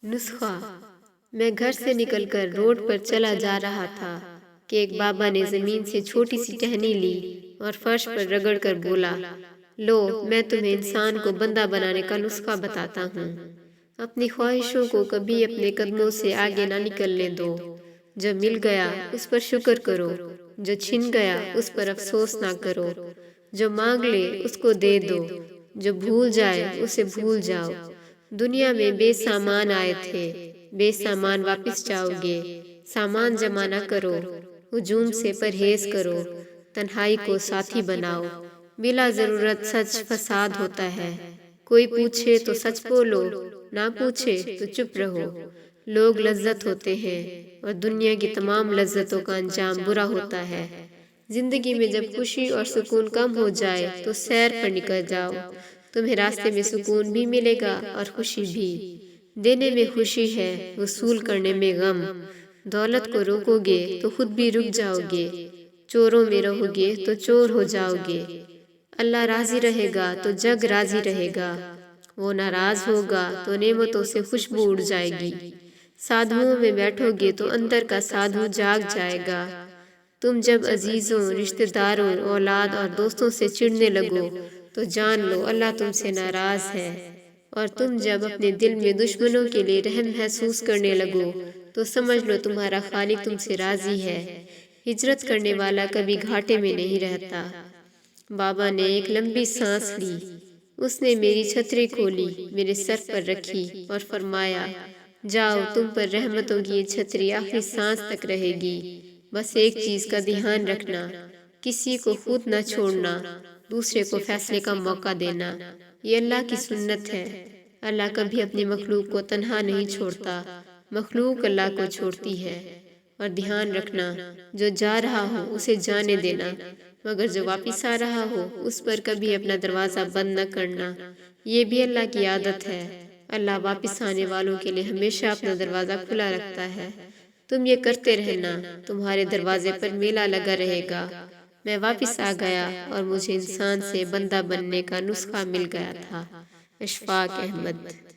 نسخہ۔ میں گھر سے نکل کر روڈ پر چلا جا رہا تھا کہ ایک بابا نے زمین سے چھوٹی سی ٹہنی لی اور فرش پر رگڑ کر بولا، لو میں تمہیں انسان کو بندہ بنانے کا نسخہ بتاتا ہوں۔ اپنی خواہشوں کو کبھی اپنے قدموں سے آگے نہ نکلنے دو۔ جو مل گیا اس پر شکر کرو، جو چھن گیا اس پر افسوس نہ کرو۔ جو مانگ لے اس کو دے دو، جو بھول جائے اسے بھول جاؤ۔ دنیا میں بے سامان آئے تھے، بے سامان واپس جاؤ گے۔ سامان جمع نہ کرو، ہجوم سے پرہیز کرو، تنہائی کو ساتھی بناؤ۔ بلا ضرورت سچ فساد ہوتا ہے۔ کوئی پوچھے تو سچ بولو، نہ پوچھے تو چپ رہو۔ لوگ لذت ہوتے ہیں اور دنیا کی تمام لذتوں کا انجام برا ہوتا ہے۔ زندگی میں جب خوشی اور سکون کم ہو جائے تو سیر پر نکل جاؤ، تمہیں راستے میں سکون بھی ملے گا اور خوشی بھی۔ دینے میں خوشی ہے، وصول کرنے میں غم۔ دولت کو روکو گے تو خود بھی رک جاؤ گے، چوروں میں رہو گے تو چور ہو جاؤ گے۔ اللہ راضی رہے گا تو جگ راضی رہے گا، وہ ناراض ہوگا تو نعمتوں سے خوشبو اڑ جائے گی۔ سادھوؤں میں بیٹھو گے تو اندر کا سادھو جاگ جائے گا۔ تم جب عزیزوں، رشتہ داروں، اولاد اور دوستوں سے چڑھنے لگو تو جان لو اللہ تم سے ناراض ہے، اور تم جب اپنے دل میں دشمنوں کے لیے رحم محسوس کرنے لگو تو سمجھ لو تمہارا خالق تم سے راضی ہے۔ ہجرت کرنے والا کبھی گھاٹے میں نہیں رہتا۔ بابا نے ایک لمبی سانس لی۔ اس نے میری چھتری کھولی، میرے سر پر رکھی اور فرمایا، جاؤ تم پر رحمتوں کی یہ چھتری آخری سانس تک رہے گی۔ بس ایک چیز کا دھیان رکھنا، کسی کو خود نہ چھوڑنا، دوسرے کو فیصلے کا موقع دینا۔ یہ اللہ کی سنت ہے۔ اللہ کبھی اپنی مخلوق کو تنہا نہیں چھوڑتا، مخلوق اللہ کو چھوڑتی ہے۔ اور دھیان رکھنا، جو جا رہا ہو اسے جانے دینا، مگر جو واپس آ رہا ہو اس پر کبھی اپنا دروازہ بند نہ کرنا۔ یہ بھی اللہ کی عادت ہے۔ اللہ واپس آنے والوں کے لیے ہمیشہ اپنا دروازہ کھلا رکھتا ہے۔ تم یہ کرتے رہنا، تمہارے دروازے پر میلہ لگا رہے گا۔ میں واپس آ گیا اور مجھے انسان سے بندہ بننے کا نسخہ مل گیا تھا۔ اشفاق احمد۔